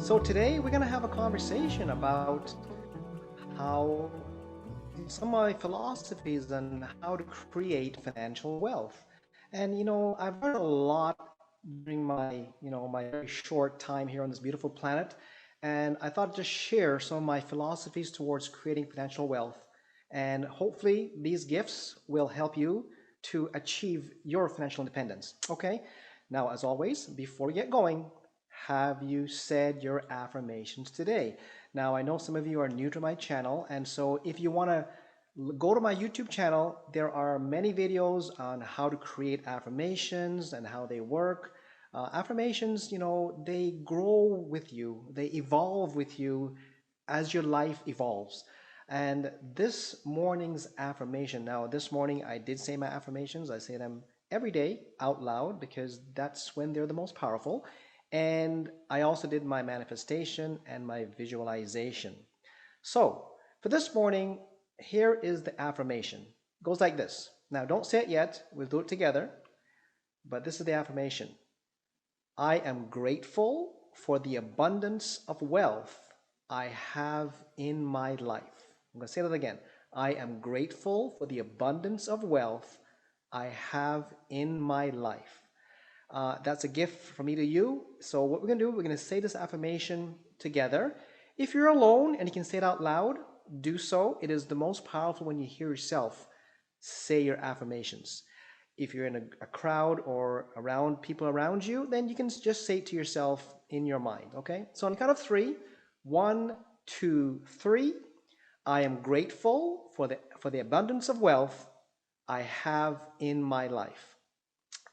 So today we're going to have a conversation about how some of my philosophies on how to create financial wealth. And I've learned a lot during my very short time here on this beautiful planet. And I thought I'd just share some of my philosophies towards creating financial wealth. And hopefully these gifts will help you to achieve your financial independence. Okay? Now, as always, before we get going, have you said your affirmations today? Now, I know some of you are new to my channel, and so if you want to go to my YouTube channel, there are many videos on how to create affirmations and how they work. Affirmations, they grow with you, they evolve with you as your life evolves. And this morning's affirmation, now this morning I did say my affirmations. I say them every day out loud because that's when they're the most powerful. And I also did my manifestation and my visualization. So for this morning, here is the affirmation. It goes like this. Now, don't say it yet. We'll do it together. But this is the affirmation. I am grateful for the abundance of wealth I have in my life. I'm going to say that again. I am grateful for the abundance of wealth I have in my life. That's a gift from me to you. So what we're going to do, we're going to say this affirmation together. If you're alone and you can say it out loud, do so. It is the most powerful when you hear yourself say your affirmations. If you're in a crowd or around people around you, then you can just say it to yourself in your mind, okay? So on the count of three, 1, 2, 3, I am grateful for the abundance of wealth I have in my life.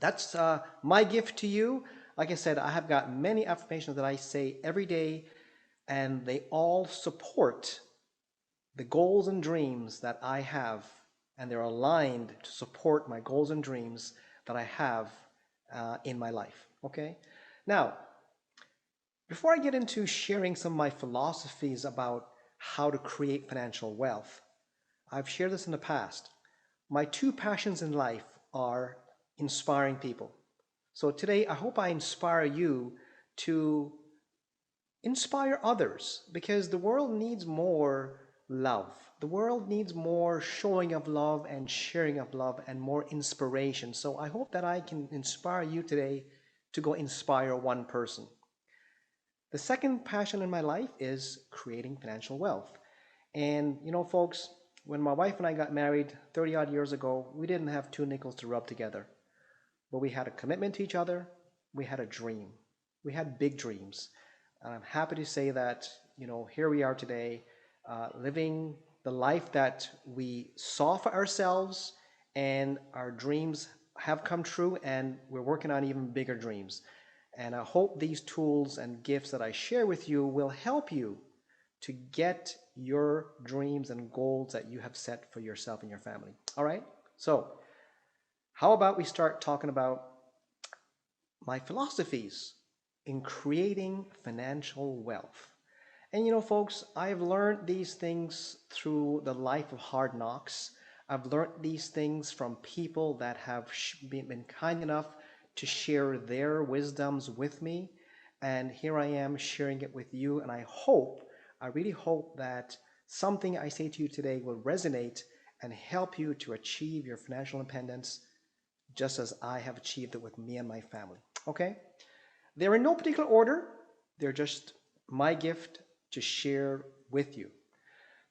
That's my gift to you. Like I said, I have got many affirmations that I say every day, and they all support the goals and dreams that I have, and they're aligned to support my goals and dreams that I have in my life. Okay? Now, before I get into sharing some of my philosophies about how to create financial wealth, I've shared this in the past. My two passions in life are inspiring people. So today, I hope I inspire you to inspire others because the world needs more love. The world needs more showing of love and sharing of love and more inspiration. So I hope that I can inspire you today to go inspire one person. The second passion in my life is creating financial wealth. And folks, when my wife and I got married 30 odd years ago, we didn't have two nickels to rub together. But we had a commitment to each other. We had a dream. We had big dreams. And I'm happy to say that, here we are today, living the life that we saw for ourselves, and our dreams have come true, and we're working on even bigger dreams. And I hope these tools and gifts that I share with you will help you to get your dreams and goals that you have set for yourself and your family. All right? So, how about we start talking about my philosophies in creating financial wealth? And folks, I've learned these things through the life of hard knocks. I've learned these things from people that have been kind enough to share their wisdoms with me. And here I am sharing it with you. And I really hope that something I say to you today will resonate and help you to achieve your financial independence just as I have achieved it with me and my family. Okay? They're in no particular order. They're just my gift to share with you.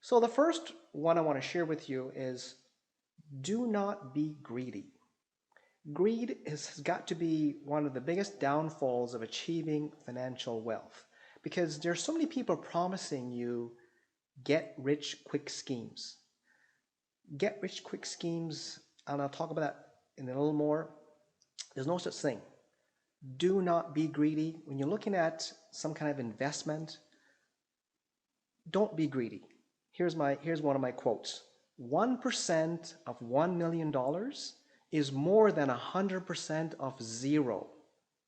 So the first one I want to share with you is do not be greedy. Greed has got to be one of the biggest downfalls of achieving financial wealth because there's so many people promising you get rich quick schemes. Get rich quick schemes, and I'll talk about that in a little more. There's no such thing. Do not be greedy. When you're looking at some kind of investment, don't be greedy. Here's one of my quotes. 1% of $1 million is more than 100% of zero.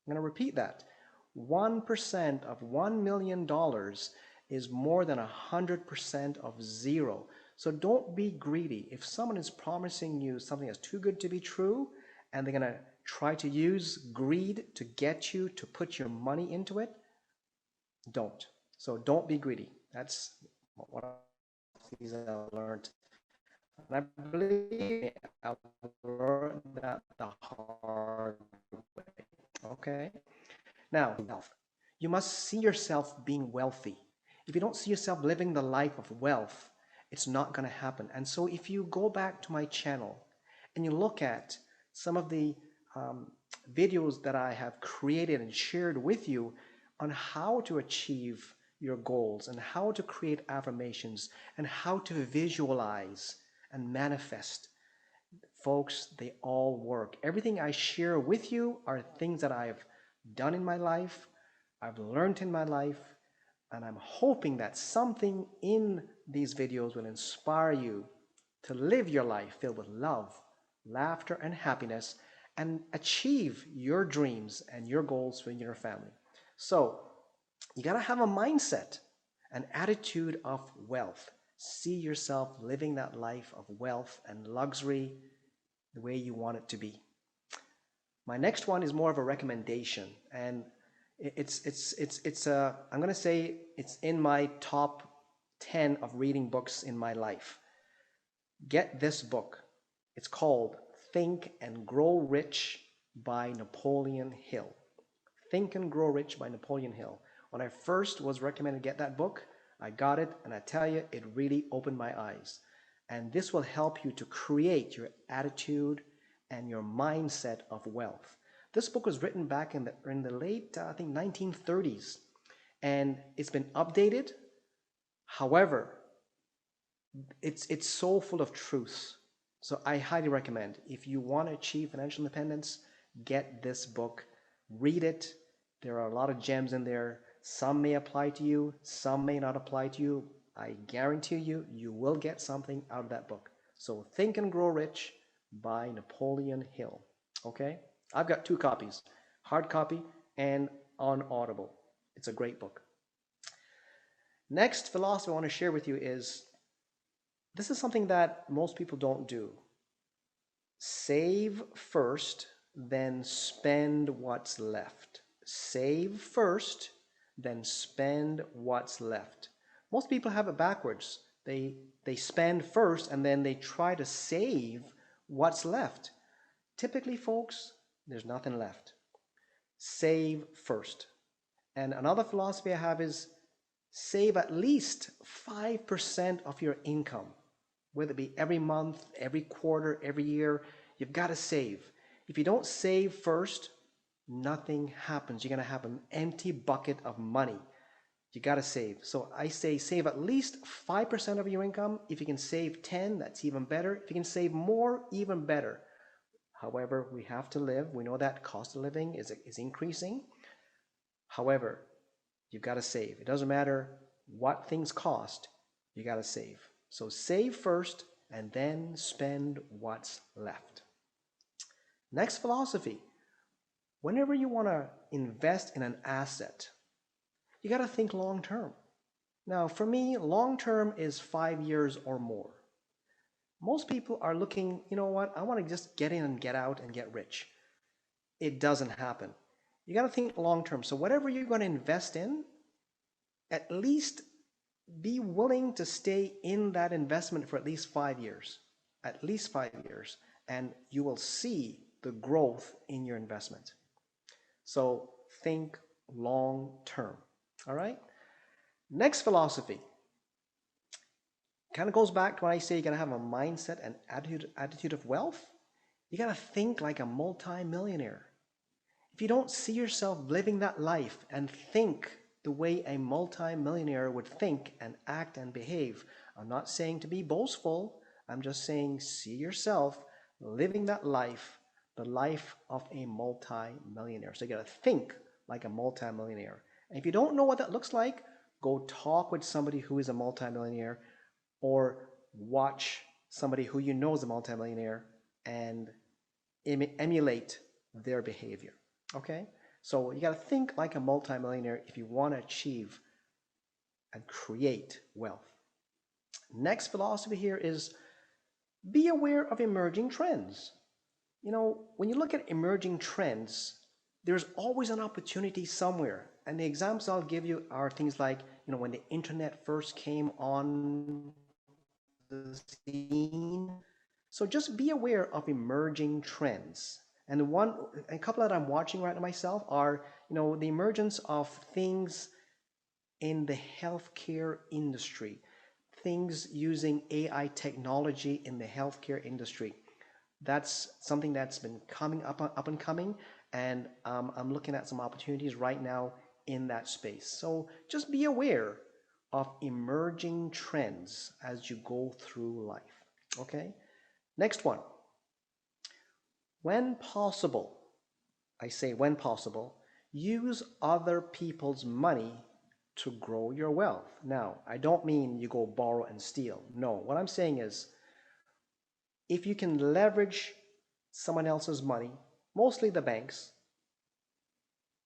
I'm going to repeat that. 1% of $1 million is more than 100% of zero. So don't be greedy. If someone is promising you something that's too good to be true, and they're going to try to use greed to get you to put your money into it, Don't. So don't be greedy. That's what I learned. And I believe I learned that the hard way. Okay? Now, wealth. You must see yourself being wealthy. If you don't see yourself living the life of wealth, it's not going to happen. And so, if you go back to my channel and you look at some of the videos that I have created and shared with you on how to achieve your goals and how to create affirmations and how to visualize and manifest, folks, they all work. Everything I share with you are things that I've done in my life, I've learned in my life, and I'm hoping that something in these videos will inspire you to live your life filled with love, laughter, and happiness, and achieve your dreams and your goals for your family. So, you got to have a mindset, an attitude of wealth. See yourself living that life of wealth and luxury the way you want it to be. My next one is more of a recommendation, and I'm going to say it's in my top 10 of reading books in my life. Get this book. It's called Think and Grow Rich by Napoleon Hill. Think and Grow Rich by Napoleon Hill. When I first was recommended to get that book, I got it, and I tell you, it really opened my eyes. And this will help you to create your attitude and your mindset of wealth. This book was written back in the late, I think, 1930s, and it's been updated. However, it's so full of truths. So I highly recommend, if you want to achieve financial independence, get this book, read it. There are a lot of gems in there. Some may apply to you, some may not apply to you. I guarantee you, you will get something out of that book. So Think and Grow Rich by Napoleon Hill. Okay? I've got 2 copies, hard copy and on Audible. It's a great book. Next philosophy I want to share with you is, this is something that most people don't do. Save first, then spend what's left. Save first, then spend what's left. Most people have it backwards. They spend first and then they try to save what's left. Typically, folks, there's nothing left. Save first. And another philosophy I have is save at least 5% of your income, whether it be every month, every quarter, every year. You've got to save. If you don't save first, nothing happens. You're going to have an empty bucket of money. You got to save. So I say save at least 5% of your income. If you can save 10, that's even better. If you can save more, even better. However, we have to live. We know that cost of living is increasing. However, you've got to save. It doesn't matter what things cost, you got to save. So save first and then spend what's left. Next philosophy. Whenever you want to invest in an asset, you got to think long term. Now, for me, long term is 5 years or more. Most people are looking, you know what, I want to just get in and get out and get rich. It doesn't happen. You got to think long term. So whatever you're going to invest in, at least be willing to stay in that investment for at least 5 years. At least 5 years. And you will see the growth in your investment. So think long term. All right? Next philosophy kind of goes back to when I say you got to have a mindset and attitude of wealth. You got to think like a multi-millionaire. If you don't see yourself living that life and think the way a multi-millionaire would think and act and behave, I'm not saying to be boastful. I'm just saying see yourself living that life, the life of a multi-millionaire. So you got to think like a multi-millionaire. And if you don't know what that looks like, go talk with somebody who is a multi-millionaire, or watch somebody who you know is a multi-millionaire and emulate their behavior. Okay? So you got to think like a multi-millionaire if you want to achieve and create wealth. Next philosophy here is be aware of emerging trends. You know, when you look at emerging trends, there's always an opportunity somewhere. And the examples I'll give you are things like, when the internet first came on the scene. So just be aware of emerging trends. And a couple that I'm watching right now myself are, the emergence of things in the healthcare industry, things using AI technology in the healthcare industry. That's something that's been coming up and coming, and I'm looking at some opportunities right now in that space. So just be aware of emerging trends as you go through life. Okay? Next one. When possible, I say when possible, use other people's money to grow your wealth. Now, I don't mean you go borrow and steal. No, what I'm saying is if you can leverage someone else's money, mostly the banks,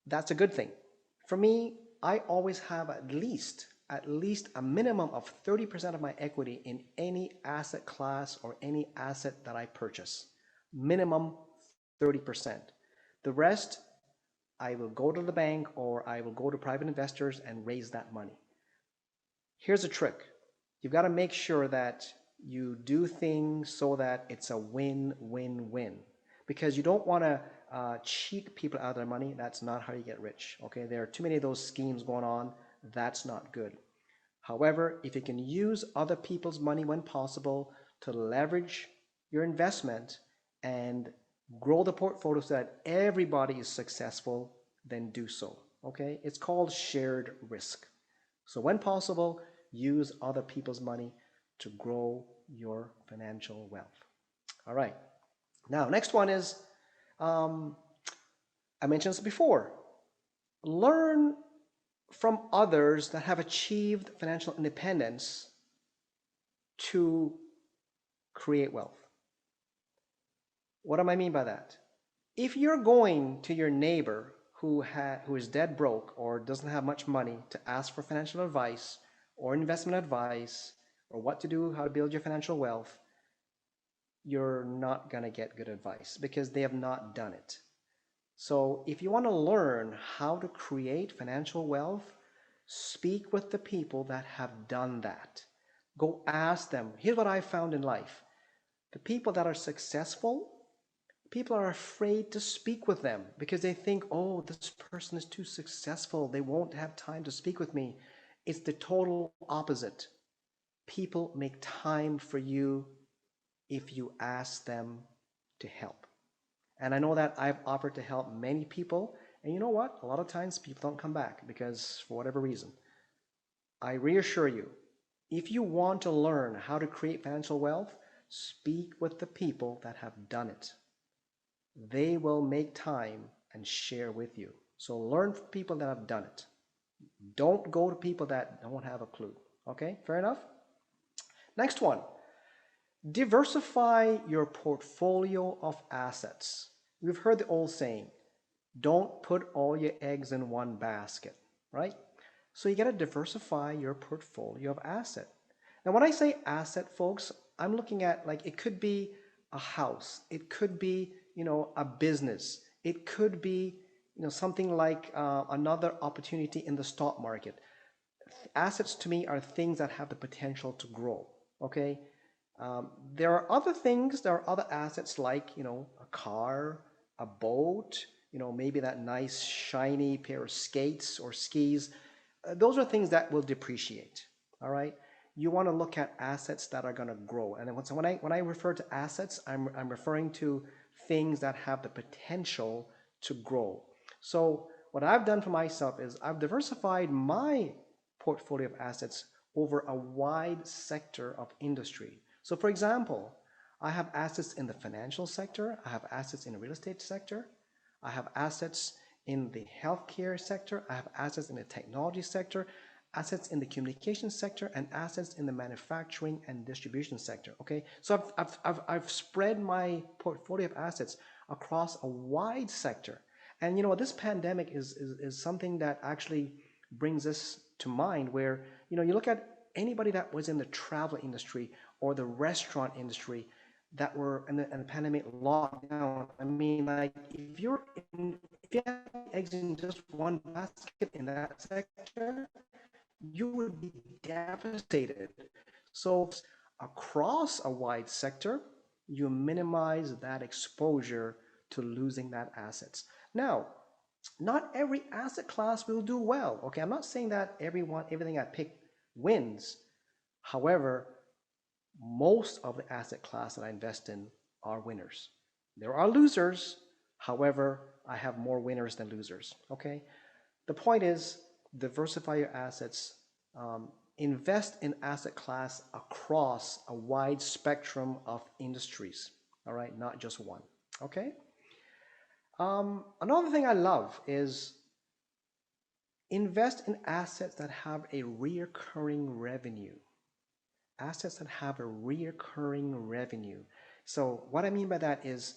that's a good thing. For me, I always have at least a minimum of 30% of my equity in any asset class or any asset that I purchase. Minimum 30%. The rest, I will go to the bank or I will go to private investors and raise that money. Here's a trick. You've got to make sure that you do things so that it's a win-win-win, because you don't want to cheat people out of their money. That's not how you get rich. Okay, there are too many of those schemes going on. That's not good. However, if you can use other people's money when possible to leverage your investment and grow the portfolio so that everybody is successful, then do so. Okay, it's called shared risk. So when possible, use other people's money to grow your financial wealth. All right. Now, next one is, I mentioned this before, learn from others that have achieved financial independence to create wealth. What do I mean by that? If you're going to your neighbor who is dead broke or doesn't have much money to ask for financial advice or investment advice or what to do, how to build your financial wealth, you're not going to get good advice because they have not done it. So if you want to learn how to create financial wealth, speak with the people that have done that. Go ask them. Here's what I found in life. The people that are successful, people are afraid to speak with them because they think, oh, this person is too successful. They won't have time to speak with me. It's the total opposite. People make time for you if you ask them to help. And I know that I've offered to help many people. And you know what? A lot of times people don't come back because for whatever reason. I reassure you, if you want to learn how to create financial wealth, speak with the people that have done it. They will make time and share with you. So learn from people that have done it. Don't go to people that don't have a clue. Okay, fair enough? Next one. Diversify your portfolio of assets. We've heard the old saying, don't put all your eggs in one basket, right? So you got to diversify your portfolio of asset. Now, when I say asset, folks, I'm looking at, like, it could be a house, it could be, a business, it could be, something like another opportunity in the stock market. Assets to me are things that have the potential to grow. Okay. There are other things, there are other assets like, a car, a boat, maybe that nice shiny pair of skates or skis. Those are things that will depreciate. All right. You want to look at assets that are going to grow. And then when I refer to assets, I'm referring to things that have the potential to grow. So what I've done for myself is I've diversified my portfolio of assets over a wide sector of industry. So for example, I have assets in the financial sector, I have assets in the real estate sector, I have assets in the healthcare sector, I have assets in the technology sector, assets in the communication sector, and assets in the manufacturing and distribution sector. Okay, so I've spread my portfolio of assets across a wide sector. And this pandemic is something that actually brings us to mind, where you look at anybody that was in the travel industry or the restaurant industry that were in the pandemic lockdown. I mean, like, if you're you had eggs in just one basket in that sector, you would be devastated. So across a wide sector, you minimize that exposure to losing that assets. Now, not every asset class will do well. Okay, I'm not saying that everything I pick wins. However, most of the asset class that I invest in are winners. There are losers. However, I have more winners than losers. Okay, the point is diversify your assets. Invest in asset class across a wide spectrum of industries. All right, not just one. Okay. Another thing I love is invest in assets that have a recurring revenue. Assets that have a recurring revenue. So what I mean by that is,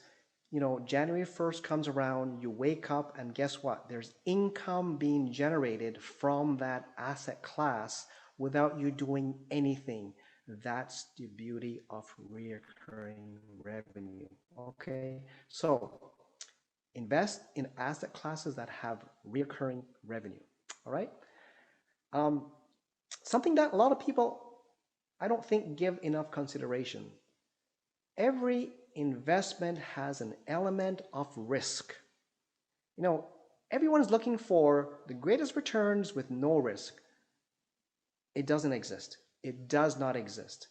January 1st comes around, you wake up, and guess what? There's income being generated from that asset class without you doing anything. That's the beauty of recurring revenue. Okay, so invest in asset classes that have recurring revenue. All right. Something that a lot of people, I don't think, give enough consideration. Every investment has an element of risk. Everyone's looking for the greatest returns with no risk. It doesn't exist. It does not exist.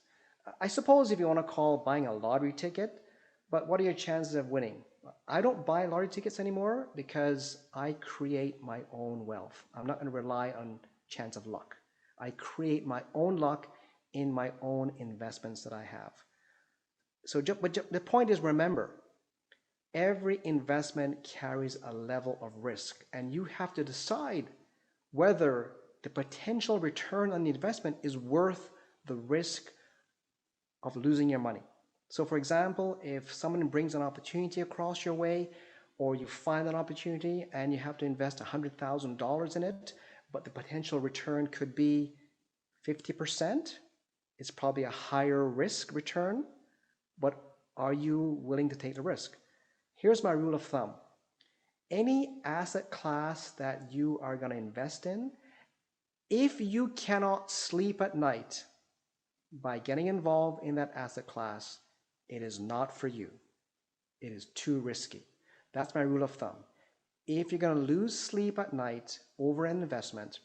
I suppose if you want to call buying a lottery ticket, but what are your chances of winning? I don't buy lottery tickets anymore because I create my own wealth. I'm not going to rely on chance of luck. I create my own luck in my own investments that I have. But the point is, remember, every investment carries a level of risk, and you have to decide whether the potential return on the investment is worth the risk of losing your money. So for example, if someone brings an opportunity across your way, or you find an opportunity and you have to invest $100,000 in it, but the potential return could be 50%, it's probably a higher risk return, but are you willing to take the risk? Here's my rule of thumb. Any asset class that you are going to invest in, if you cannot sleep at night by getting involved in that asset class, it is not for you. It is too risky. That's my rule of thumb. If you're going to lose sleep at night over an investment,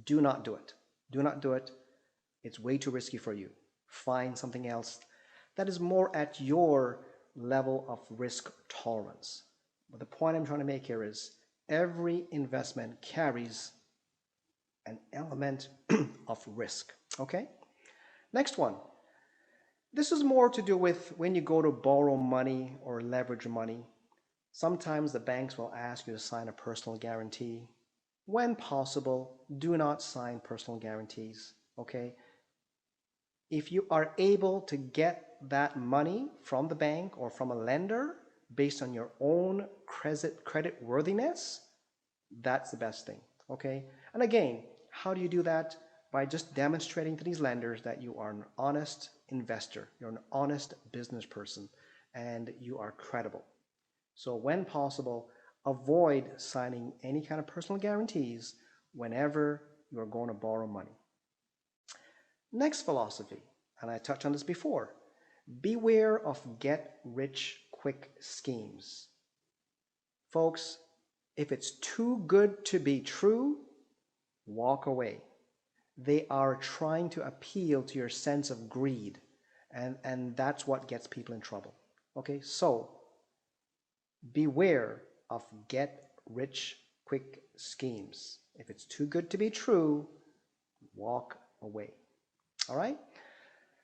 do not do it. Do not do it. It's way too risky for you. Find something else that is more at your level of risk tolerance. But the point I'm trying to make here is every investment carries an element of risk. Okay? Next one. This is more to do with when you go to borrow money or leverage money. Sometimes the banks will ask you to sign a personal guarantee. When possible, do not sign personal guarantees. Okay? If you are able to get that money from the bank or from a lender based on your own credit worthiness, that's the best thing. Okay? And again, how do you do that? By just demonstrating to these lenders that you are an honest investor, you're an honest business person, and you are credible. So when possible, avoid signing any kind of personal guarantees whenever you are going to borrow money. Next philosophy, and I touched on this before, beware of get-rich-quick schemes. Folks, if it's too good to be true, walk away. They are trying to appeal to your sense of greed, and that's what gets people in trouble. Okay, so beware of get-rich-quick schemes. If it's too good to be true, walk away. All right?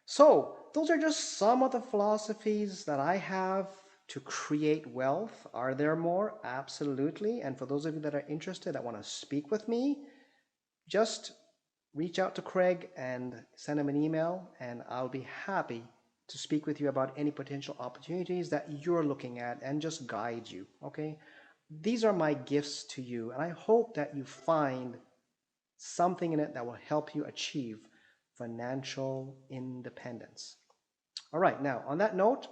So those are just some of the philosophies that I have to create wealth. Are there more? Absolutely. And for those of you that are interested, that want to speak with me, just reach out to Craig and send him an email, and I'll be happy to speak with you about any potential opportunities that you're looking at and just guide you. Okay? These are my gifts to you, and I hope that you find something in it that will help you achieve financial independence. All right, now on that note,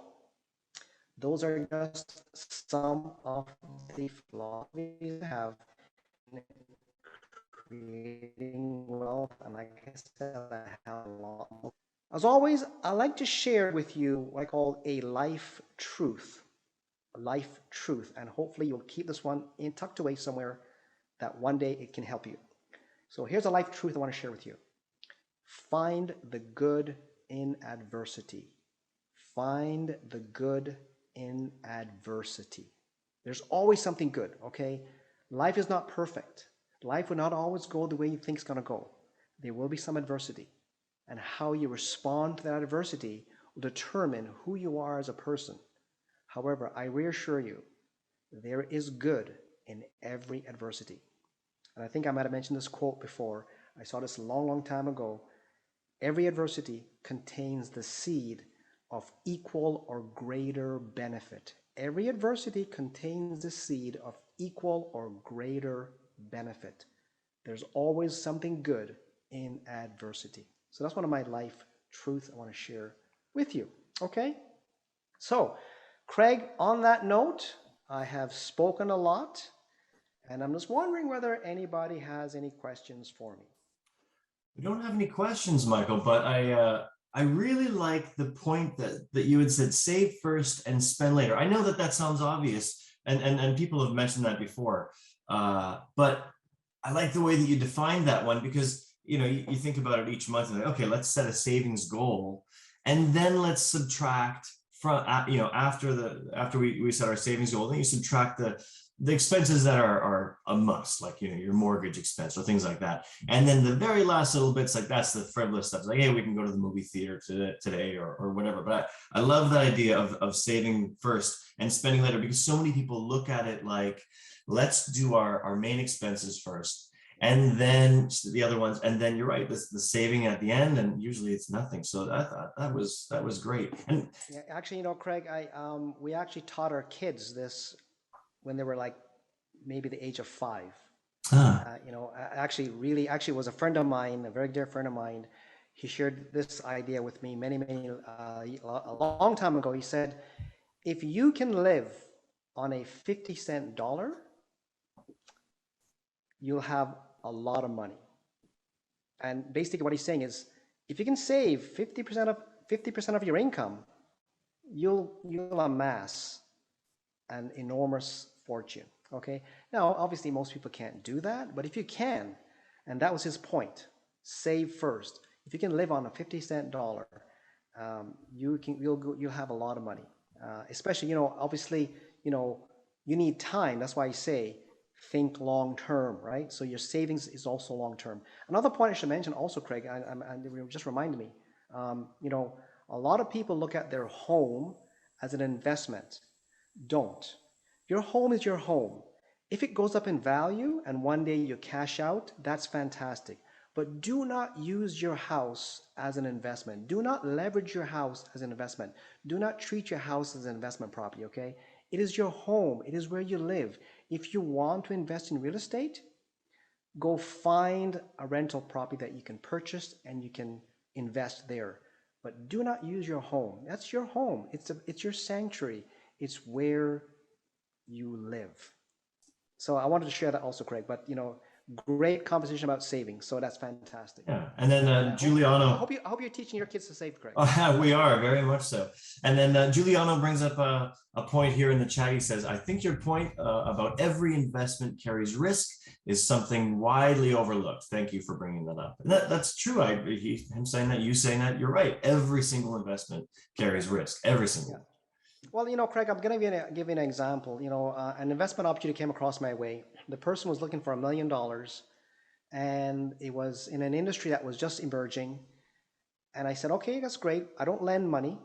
Those are just some of the philosophies I have in creating wealth. And like I said, I have a lot more. As always, I like to share with you what I call a life truth. A life truth. And hopefully you'll keep this one in tucked away somewhere that one day it can help you. So here's a life truth I want to share with you. Find the good in adversity. Find the good in adversity. There's always something good, okay? Life is not perfect. Life will not always go the way you think it's going to go. There will be some adversity. And how you respond to that adversity will determine who you are as a person. However, I reassure you, there is good in every adversity. And I think I might have mentioned this quote before. I saw this a long, long time ago. Every adversity contains the seed of equal or greater benefit. Every adversity contains the seed of equal or greater benefit. There's always something good in adversity. So that's one of my life truths I want to share with you. Okay? So, Craig, on that note, I have spoken a lot, and I'm just wondering whether anybody has any questions for me. We don't have any questions, Michael, but I really like the point that you had said, save first and spend later. I know that sounds obvious, and people have mentioned that before, but I like the way that you defined that one, because you think about it each month and like, okay, let's set a savings goal, and then let's subtract from after we set our savings goal, then you subtract the expenses that are a must, like your mortgage expense or things like that. And then the very last little bits, like that's the frivolous stuff, like, hey, we can go to the movie theater today or whatever. But I love the idea of saving first and spending later, because so many people look at it like, let's do our main expenses first, and then the other ones, and then you're right, the saving at the end, and usually it's nothing. So I thought that was great. And yeah, actually, Craig, we actually taught our kids this when they were like maybe the age of 5. Actually was a friend of mine, a very dear friend of mine. He shared this idea with me a long time ago. He said, if you can live on a 50-cent dollar, you'll have a lot of money. And basically what he's saying is, if you can save 50% of your income, you'll amass an enormous fortune. Okay. Now, obviously, most people can't do that, but if you can, and that was his point, save first. If you can live on a 50-cent dollar, you'll have a lot of money. Especially, obviously, you need time. That's why I say think long term, right? So your savings is also long term. Another point I should mention also, Craig, and just reminded me, a lot of people look at their home as an investment. Don't. Your home is your home. If it goes up in value and one day you cash out, that's fantastic. But do not use your house as an investment. Do not leverage your house as an investment. Do not treat your house as an investment property, okay? It is your home. It is where you live. If you want to invest in real estate, go find a rental property that you can purchase and you can invest there. But do not use your home. That's your home. It's your sanctuary. It's where you live. So I wanted to share that also, Craig. But great conversation about saving. So that's fantastic. yeah, and then I Giuliano. hope you're teaching your kids to save, Craig. We are very much so. And then Giuliano brings up a point here in the chat. He says, I think your point about every investment carries risk is something widely overlooked. Thank you for bringing that up. And that's true. Him saying that, you saying that, you're right. Every single investment carries risk. Every single one. Well, Craig, I'm going to give you an example. An investment opportunity came across my way. The person was looking for $1 million, and it was in an industry that was just emerging. And I said, okay, that's great. I don't lend money.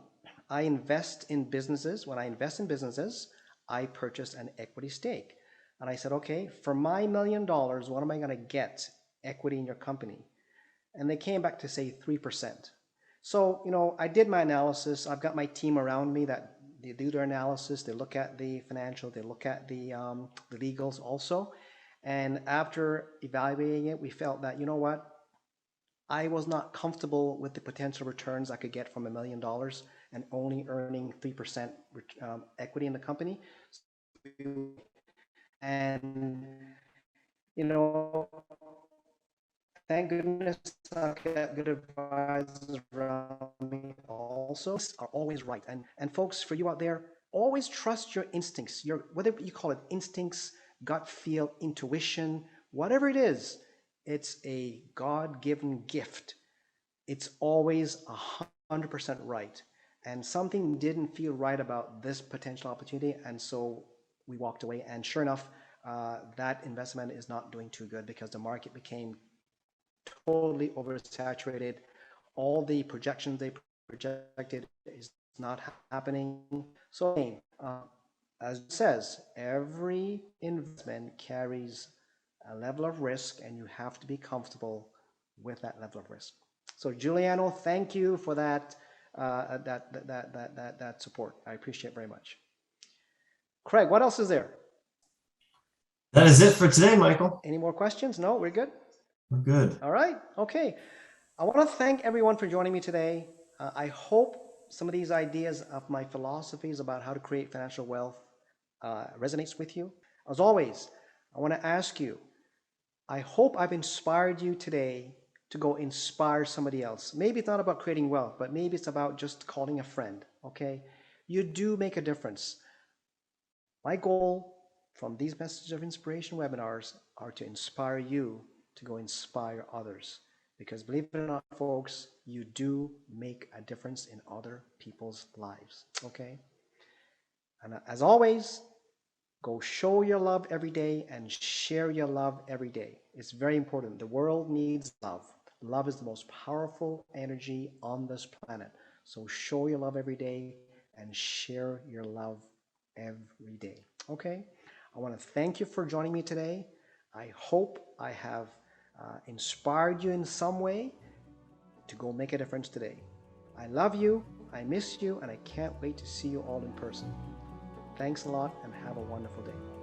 I invest in businesses. When I invest in businesses, I purchase an equity stake. And I said, okay, for my $1 million, what am I going to get equity in your company? And they came back to say 3%. So, I did my analysis. I've got my team around me that they do their analysis. They look at the financial. They look at the legals also. And after evaluating it, we felt that, you know what? I was not comfortable with the potential returns I could get from $1 million and only earning 3% equity in the company. And, you know, thank goodness I got good advisors around me also are always right. And folks, for you out there, always trust your instincts, your whether you call it instincts, gut feel, intuition, whatever it is, it's a God-given gift. It's always 100% right. And something didn't feel right about this potential opportunity, and so we walked away. And sure enough, that investment is not doing too good because the market became totally oversaturated. All the projections they projected is not happening. So, as it says, every investment carries a level of risk, and you have to be comfortable with that level of risk. So, Giuliano, thank you for that support. I appreciate it very much. Craig, what else is there? That is it for today, Michael. Any more questions? No, we're good. We're good. All right. Okay. I want to thank everyone for joining me today. I hope some of these ideas of my philosophies about how to create financial wealth resonates with you. As always, I want to ask you, I hope I've inspired you today to go inspire somebody else. Maybe it's not about creating wealth, but maybe it's about just calling a friend, okay? You do make a difference. My goal from these Messages of Inspiration webinars are to inspire you to go inspire others. Because believe it or not, folks, you do make a difference in other people's lives, okay? And as always, go show your love every day and share your love every day. It's very important. The world needs love. Love is the most powerful energy on this planet. So show your love every day and share your love every day, okay? I want to thank you for joining me today. I hope I have inspired you in some way to go make a difference today. I love you, I miss you, and I can't wait to see you all in person. Thanks a lot and have a wonderful day.